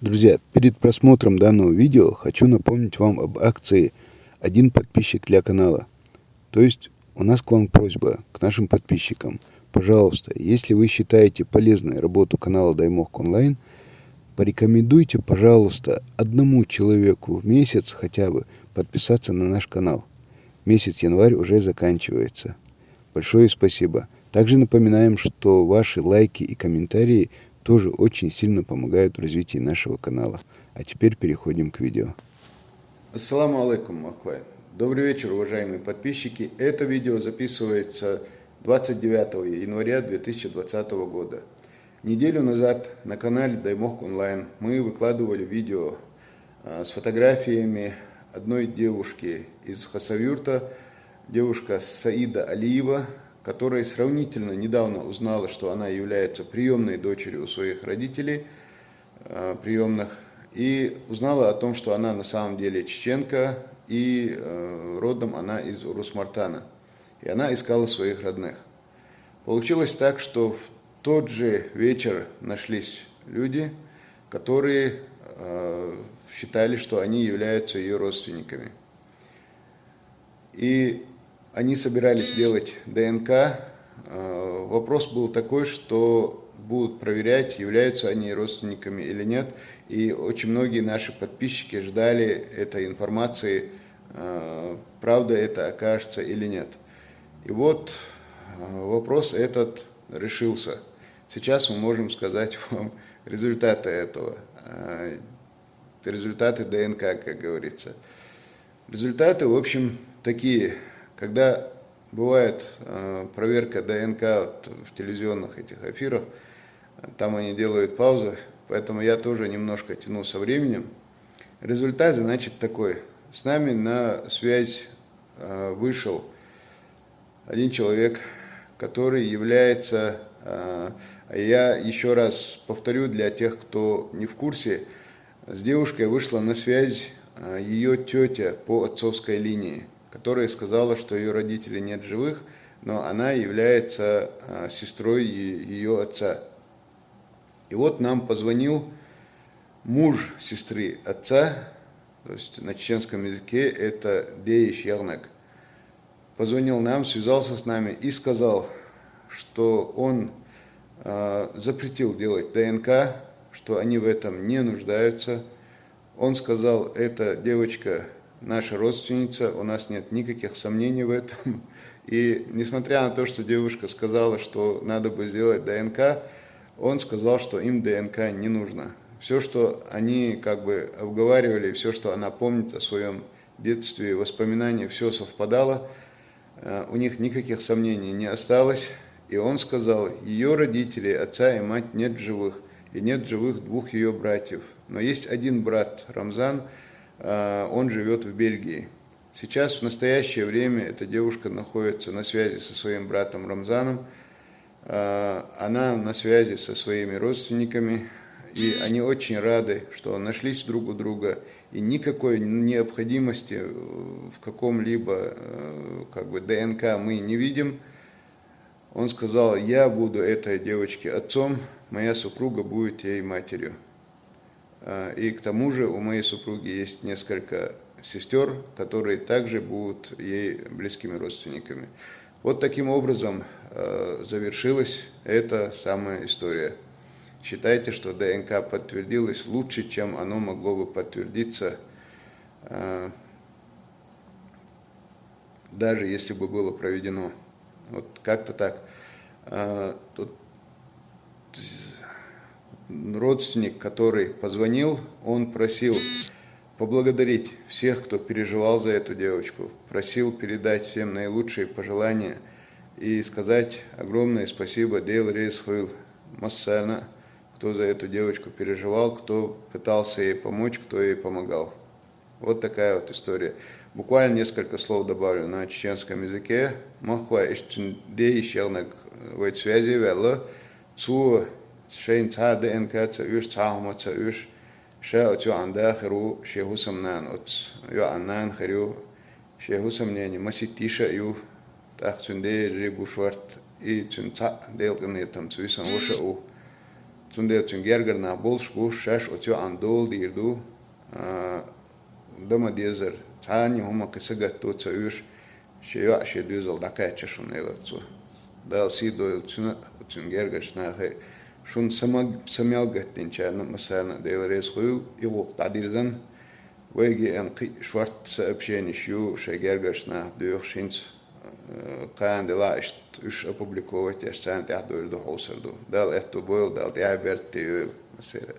Друзья, перед просмотром данного видео хочу напомнить вам об акции «Один подписчик для канала». То есть у нас к вам просьба, к нашим подписчикам. Пожалуйста, если вы считаете полезной работу канала Даймок Онлайн, порекомендуйте, пожалуйста, одному человеку в месяц хотя бы подписаться на наш канал. Месяц январь уже заканчивается. Большое спасибо. Также напоминаем, что ваши лайки и комментарии тоже очень сильно помогают в развитии нашего канала. А теперь переходим к видео. Ассаламу алейкум, махвай. Добрый вечер, уважаемые подписчики. Это видео записывается 29 января 2020 года. Неделю назад на канале Даймок Онлайн мы выкладывали видео с фотографиями одной девушки из Хасавюрта, девушка Саида Алиева, которая сравнительно недавно узнала, что она является приемной дочерью у своих родителей приемных, и узнала о том, что она на самом деле чеченка, и родом она из Урус-Мартана. И она искала своих родных. Получилось так, что в тот же вечер нашлись люди, которые считали, что они являются ее родственниками. И они собирались делать ДНК. Вопрос был такой, что будут проверять, являются они родственниками или нет. И очень многие наши подписчики ждали этой информации, правда это окажется или нет. И вот вопрос этот решился. Сейчас мы можем сказать вам результаты этого. Результаты ДНК, как говорится. Результаты, в общем, такие. Когда бывает проверка ДНК в телевизионных этих эфирах, там они делают паузы, поэтому я тоже немножко тяну со временем. Результат, значит, такой. С нами на связь вышел один человек, который является, я еще раз повторю для тех, кто не в курсе, с девушкой вышла на связь ее тетя по отцовской линии, которая сказала, что ее родителей нет живых, но она является сестрой ее отца. И вот нам позвонил муж сестры отца, то есть на чеченском языке это Дейш Ягнак. Позвонил нам, связался с нами и сказал, что он запретил делать ДНК, что они в этом не нуждаются. Он сказал, эта девочка наша родственница, у нас нет никаких сомнений в этом. И несмотря на то, что девушка сказала, что надо бы сделать ДНК, он сказал, что им ДНК не нужно. Все, что они как бы обговаривали, все, что она помнит о своем детстве, воспоминания, все совпадало. У них никаких сомнений не осталось. И он сказал, ее родители, отца и мать нет в живых. И нет в живых двух ее братьев. Но есть один брат, Рамзан, он живет в Бельгии. Сейчас, в настоящее время, эта девушка находится на связи со своим братом Рамзаном. Она на связи со своими родственниками. И они очень рады, что нашлись друг у друга. И никакой необходимости в каком-либо ДНК мы не видим. Он сказал, я буду этой девочке отцом, моя супруга будет ей матерью. И к тому же у моей супруги есть несколько сестер, которые также будут ей близкими родственниками. Вот таким образом завершилась эта самая история. Считайте, что ДНК подтвердилось лучше, чем оно могло бы подтвердиться, даже если бы было проведено. Вот как-то так. Тут родственник, который позвонил, он просил поблагодарить всех, кто переживал за эту девочку, просил передать всем наилучшие пожелания и сказать огромное спасибо Дейл Рейс Хуил Массана, кто за эту девочку переживал, кто пытался ей помочь, кто ей помогал. Вот такая вот история. Буквально несколько слов добавлю на чеченском языке. Махва иштунде ишелнак войт связи велла цу шейн ца ДНК ца уш цахма ца уш ша отю анда херу шехусам нан от ю аннан херю шехусам нени маситиша ю так цунде рибушварт и цун ца делгане там цвисан воша у. Цундел цун гергарна болш буш шаш отё андол дирду. Дома дезер цаани хума кисагат то цаюш шеё аше дюзел дакача шунелацу. Дал си дойл цун гергаршна хэ шун самялгаттин чарна масарна дейл рез хуйл игук тадирзан ويجي أنقي شوارت سأبشين شيو شجرجش نه دوخ شينت قان دلا إشت إش أبوبليكوت يستان تعدو يردو حوصل دو دال إتو بول دال تعبرت تيول مسيرة